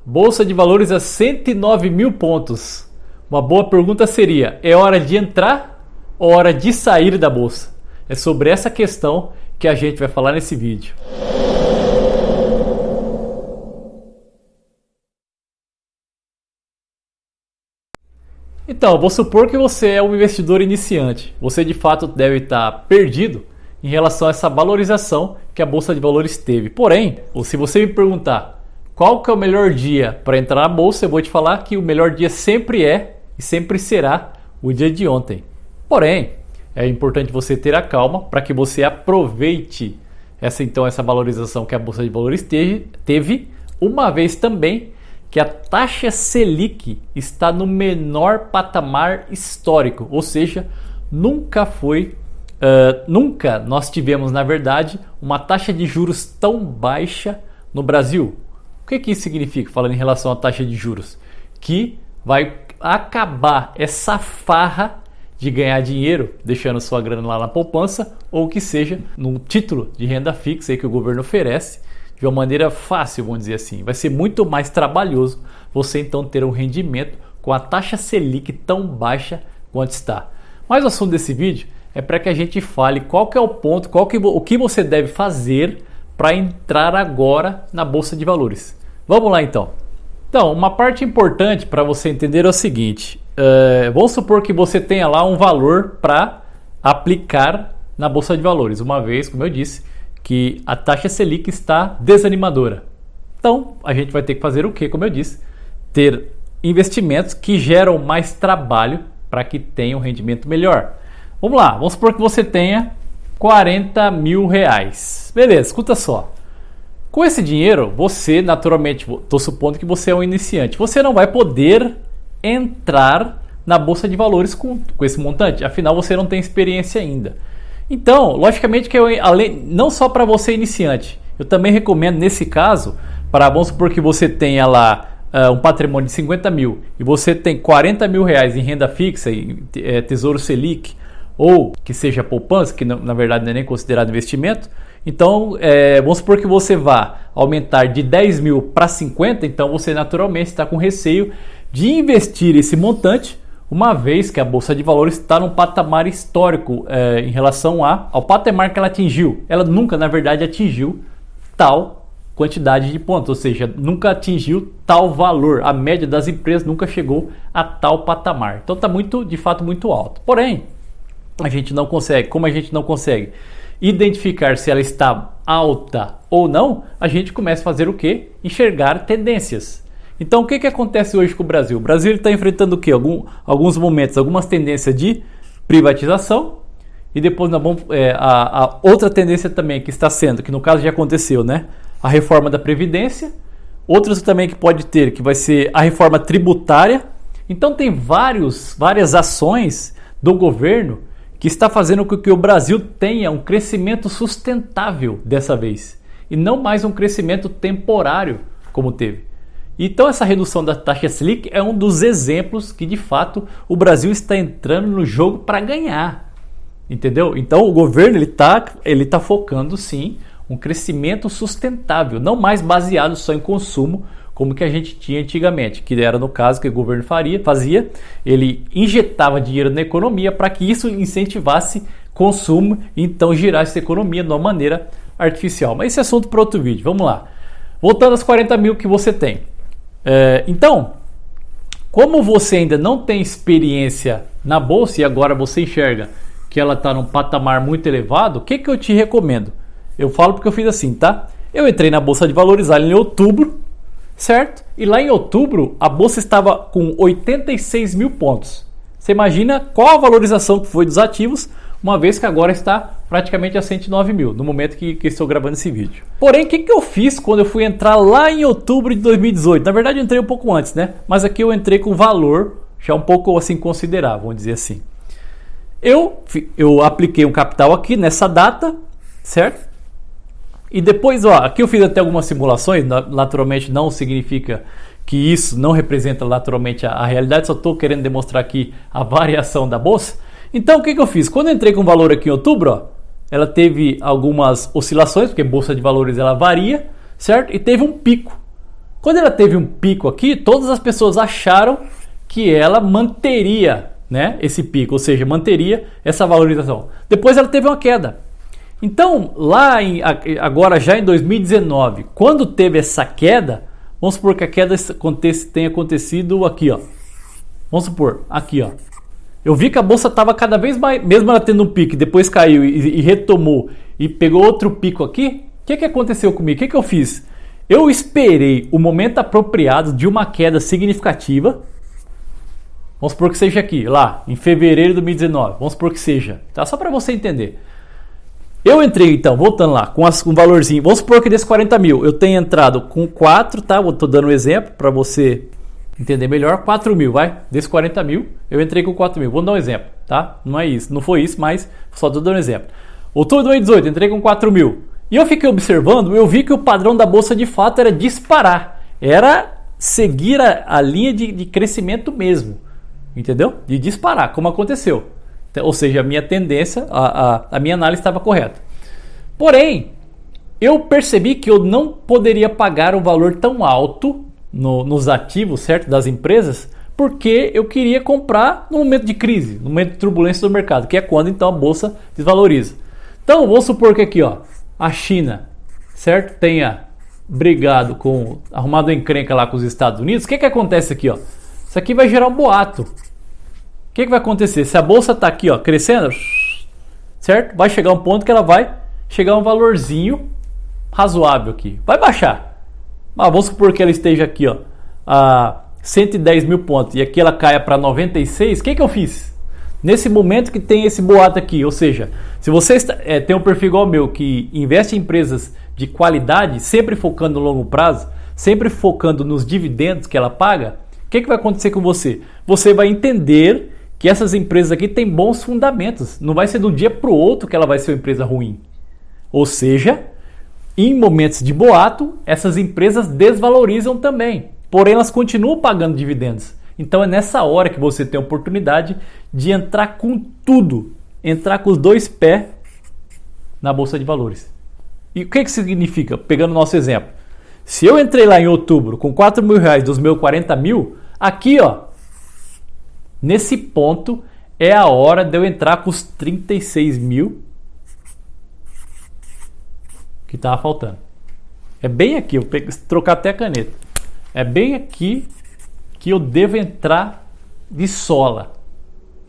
Bolsa de Valores a 109 mil pontos. Uma boa pergunta seria: é hora de entrar ou hora de sair da bolsa? É sobre essa questão que a gente vai falar nesse vídeo. Então, vou supor que você é um investidor iniciante. Você de fato deve estar perdido em relação a essa valorização que a Bolsa de Valores teve. Porém, se você me perguntar qual que é o melhor dia para entrar na bolsa, eu vou te falar que o melhor dia sempre é e sempre será o dia de ontem. Porém, é importante você ter a calma para que você aproveite essa valorização que a Bolsa de Valores teve, uma vez também que a taxa Selic está no menor patamar histórico, ou seja, nunca nós tivemos, na verdade, uma taxa de juros tão baixa no Brasil. O que isso significa, falando em relação à taxa de juros? Que vai acabar essa farra de ganhar dinheiro deixando sua grana lá na poupança, ou que seja num título de renda fixa aí que o governo oferece de uma maneira fácil, vamos dizer assim. Vai ser muito mais trabalhoso você então ter um rendimento com a taxa Selic tão baixa quanto está. Mas o assunto desse vídeo é para que a gente fale qual que é o ponto, o que você deve fazer para entrar agora na Bolsa de Valores. Vamos lá então. Então, uma parte importante para você entender é o seguinte: vamos supor que você tenha lá um valor para aplicar na Bolsa de Valores, uma vez, como eu disse, que a taxa Selic está desanimadora. Então, a gente vai ter que fazer o quê? Como eu disse, ter investimentos que geram mais trabalho para que tenha um rendimento melhor. Vamos lá, vamos supor que você tenha 40 mil reais. Beleza, escuta só. Com esse dinheiro, você naturalmente, estou supondo que você é um iniciante, você não vai poder entrar na Bolsa de Valores com esse montante, afinal você não tem experiência ainda. Então, logicamente que não só para você iniciante, eu também recomendo nesse caso, vamos supor que você tenha lá um patrimônio de 50 mil e você tem 40 mil reais em renda fixa, em Tesouro Selic, ou que seja poupança, que na verdade não é nem considerado investimento. Então, vamos supor que você vá aumentar de 10 mil para 50, então você naturalmente está com receio de investir esse montante, uma vez que a Bolsa de Valores está num patamar histórico em relação ao patamar que ela atingiu. Ela nunca, na verdade, atingiu tal quantidade de pontos, ou seja, nunca atingiu tal valor. A média das empresas nunca chegou a tal patamar. Então está de fato muito alto. Porém, como a gente não consegue identificar se ela está alta ou não, a gente começa a fazer o quê? Enxergar tendências. Então, o que acontece hoje com o Brasil? O Brasil está enfrentando o quê? Alguns momentos, algumas tendências de privatização, e depois a outra tendência também que está sendo, que no caso já aconteceu, né? A reforma da Previdência. Outros também que pode ter, que vai ser a reforma tributária. Então, tem várias ações do governo que está fazendo com que o Brasil tenha um crescimento sustentável dessa vez, e não mais um crescimento temporário como teve. Então essa redução da taxa Selic é um dos exemplos que de fato o Brasil está entrando no jogo para ganhar, entendeu? Então o governo ele tá focando sim um crescimento sustentável, não mais baseado só em consumo, como que a gente tinha antigamente, que era no caso que o governo fazia, ele injetava dinheiro na economia para que isso incentivasse consumo e então girasse a economia de uma maneira artificial. Mas esse é assunto para outro vídeo, vamos lá. Voltando aos 40 mil que você tem. Então, como você ainda não tem experiência na bolsa e agora você enxerga que ela está num patamar muito elevado, o que eu te recomendo? Eu falo porque eu fiz assim, tá? Eu entrei na Bolsa de Valores em outubro, certo? E lá em outubro a bolsa estava com 86 mil pontos. Você imagina qual a valorização que foi dos ativos, uma vez que agora está praticamente a 109 mil, no momento que estou gravando esse vídeo. Porém, o que eu fiz quando eu fui entrar lá em outubro de 2018? Na verdade eu entrei um pouco antes, né? Mas aqui eu entrei com valor já um pouco assim considerável, vamos dizer assim. Eu apliquei um capital aqui nessa data, certo? E depois, aqui eu fiz até algumas simulações, naturalmente não significa que isso não representa naturalmente a realidade, só estou querendo demonstrar aqui a variação da bolsa. Então o que eu fiz? Quando eu entrei com o valor aqui em outubro, ela teve algumas oscilações, porque a Bolsa de Valores ela varia, certo? E teve um pico. Quando ela teve um pico aqui, todas as pessoas acharam que ela manteria, né, esse pico, ou seja, manteria essa valorização. Depois ela teve uma queda. Então, agora já em 2019, quando teve essa queda, vamos supor que a queda tenha acontecido aqui, ó. Vamos supor, aqui, ó. Eu vi que a bolsa estava cada vez mais, mesmo ela tendo um pico, depois caiu e retomou e pegou outro pico aqui. O que aconteceu comigo? O que eu fiz? Eu esperei o momento apropriado de uma queda significativa. Vamos supor que seja aqui, lá, em fevereiro de 2019. Vamos supor que seja, tá? Só para você entender. Eu entrei então, voltando lá, com um valorzinho. Vamos supor que desse 40 mil, eu tenho entrado com 4, tá? Eu tô dando um exemplo para você entender melhor. 4 mil, vai? Desse 40 mil, eu entrei com 4 mil. Vou dar um exemplo, tá? Não é isso, não foi isso, mas só tô dando um exemplo. Outubro de 2018, entrei com 4 mil. E eu fiquei observando, eu vi que o padrão da bolsa de fato era disparar. Era seguir a linha de crescimento mesmo. Entendeu? De disparar, como aconteceu. Ou seja, a minha tendência, a minha análise estava correta. Porém, eu percebi que eu não poderia pagar um valor tão alto nos ativos, certo, das empresas, porque eu queria comprar no momento de crise, no momento de turbulência do mercado, que é quando então a bolsa desvaloriza. Então, vamos supor que aqui, ó, a China, certo, tenha arrumado uma encrenca lá com os Estados Unidos. O que acontece aqui, ó? Isso aqui vai gerar um boato. O que vai acontecer? Se a bolsa está aqui, ó, crescendo, certo? Vai chegar um ponto que ela vai chegar a um valorzinho razoável aqui. Vai baixar. Mas vamos supor que ela esteja aqui, ó, a 110 mil pontos e aqui ela caia para 96. O que eu fiz? Nesse momento que tem esse boato aqui, ou seja, se você tem um perfil igual ao meu, que investe em empresas de qualidade, sempre focando no longo prazo, sempre focando nos dividendos que ela paga, o que vai acontecer com você? Você vai entender que essas empresas aqui têm bons fundamentos. Não vai ser de um dia para o outro que ela vai ser uma empresa ruim. Ou seja, em momentos de boato, essas empresas desvalorizam também. Porém, elas continuam pagando dividendos. Então é nessa hora que você tem a oportunidade de entrar com tudo. Entrar com os dois pés na Bolsa de Valores. E o que significa? Pegando o nosso exemplo. Se eu entrei lá em outubro com 4 mil reais dos meus 40 mil, aqui, ó, nesse ponto é a hora de eu entrar com os 36 mil que estava faltando. É bem aqui, eu trocar até a caneta. É bem aqui que eu devo entrar de sola.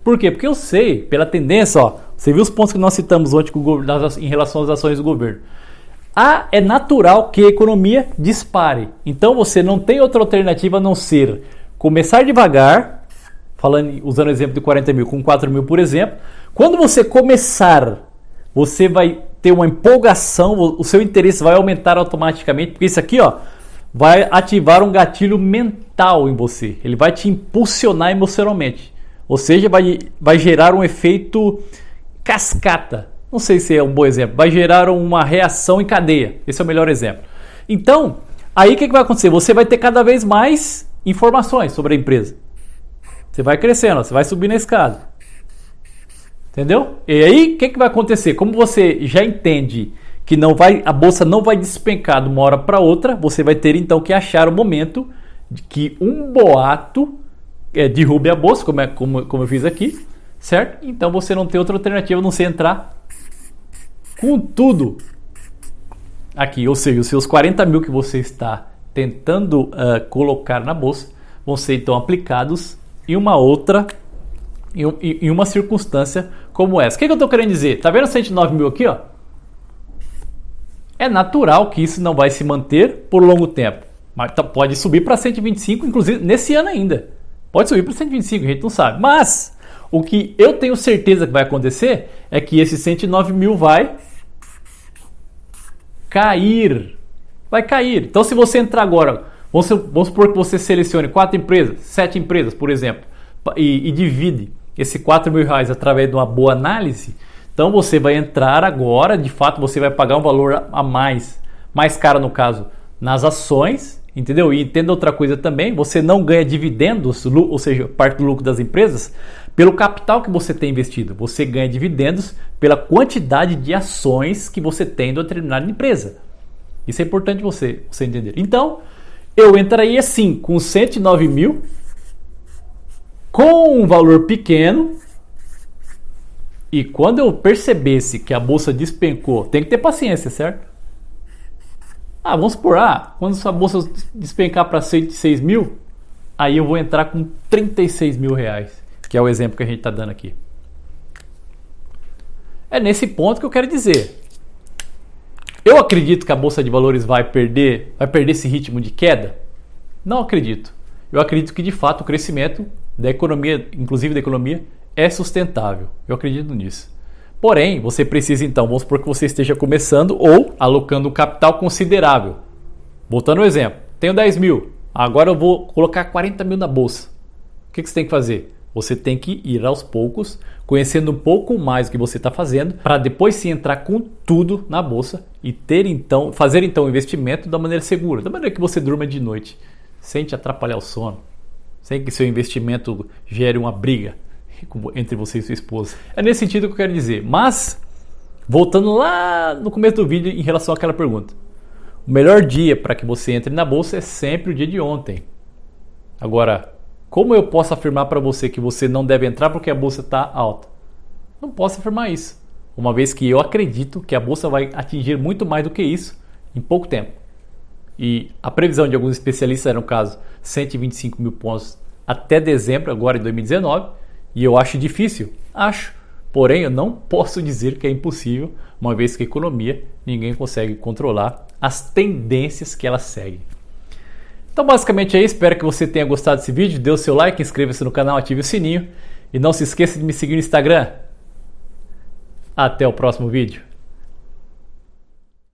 Por quê? Porque eu sei, pela tendência, ó, você viu os pontos que nós citamos ontem em relação às ações do governo. É natural que a economia dispare. Então você não tem outra alternativa a não ser começar devagar, usando o exemplo de 40 mil com 4 mil, por exemplo. Quando você começar, você vai ter uma empolgação, o seu interesse vai aumentar automaticamente, porque isso aqui, ó, vai ativar um gatilho mental em você. Ele vai te impulsionar emocionalmente. Ou seja, vai gerar um efeito cascata. Não sei se é um bom exemplo. Vai gerar uma reação em cadeia. Esse é o melhor exemplo. Então, aí o que vai acontecer? Você vai ter cada vez mais informações sobre a empresa. Você vai crescendo, você vai subir na escada. Entendeu? E aí, o que vai acontecer? Como você já entende que a bolsa não vai despencar de uma hora para outra, você vai ter então que achar o momento de que um boato derrube a bolsa, como eu fiz aqui, certo? Então você não tem outra alternativa a não ser entrar com tudo aqui, ou seja, os seus 40 mil que você está tentando colocar na bolsa vão ser então aplicados em uma circunstância como essa. O que eu estou querendo dizer? Tá vendo 109 mil aqui, ó? É natural que isso não vai se manter por longo tempo, mas pode subir para 125, inclusive nesse ano ainda. Pode subir para 125, a gente não sabe. Mas o que eu tenho certeza que vai acontecer é que esse 109 mil vai cair. Vai cair. Então, se você entrar agora, vamos supor que você selecione 4 empresas, 7 empresas, por exemplo, e divide esse 4 mil reais através de uma boa análise. Então você vai entrar agora, de fato você vai pagar um valor a mais caro no caso, nas ações, entendeu? E entenda outra coisa também, você não ganha dividendos, ou seja, parte do lucro das empresas, pelo capital que você tem investido. Você ganha dividendos pela quantidade de ações que você tem em determinada empresa. Isso é importante você entender. Então, eu entraria sim com 109 mil, com um valor pequeno, e quando eu percebesse que a bolsa despencou, tem que ter paciência, certo? Vamos supor, quando essa bolsa despencar para 6 mil, aí eu vou entrar com 36 mil reais, que é o exemplo que a gente está dando aqui. É nesse ponto que eu quero dizer. Eu acredito que a Bolsa de Valores vai perder esse ritmo de queda? Não acredito. Eu acredito que de fato o crescimento da economia, inclusive da economia, é sustentável. Eu acredito nisso. Porém, você precisa então, vamos supor que você esteja começando ou alocando um capital considerável. Voltando ao exemplo, tenho 10 mil, agora eu vou colocar 40 mil na bolsa. O que você tem que fazer? Você tem que ir aos poucos, conhecendo um pouco mais o que você está fazendo, para depois se entrar com tudo na bolsa e fazer então o investimento da maneira segura, da maneira que você durma de noite, sem te atrapalhar o sono, sem que seu investimento gere uma briga entre você e sua esposa. É nesse sentido que eu quero dizer. Mas, voltando lá no começo do vídeo em relação àquela pergunta, o melhor dia para que você entre na bolsa é sempre o dia de ontem. Agora, como eu posso afirmar para você que você não deve entrar porque a bolsa está alta? Não posso afirmar isso, uma vez que eu acredito que a bolsa vai atingir muito mais do que isso em pouco tempo. E a previsão de alguns especialistas era, no caso, 125 mil pontos até dezembro, agora em 2019, e eu acho difícil? Acho. Porém, eu não posso dizer que é impossível, uma vez que a economia, ninguém consegue controlar as tendências que ela segue. Então basicamente é isso, espero que você tenha gostado desse vídeo, dê o seu like, inscreva-se no canal, ative o sininho e não se esqueça de me seguir no Instagram. Até o próximo vídeo.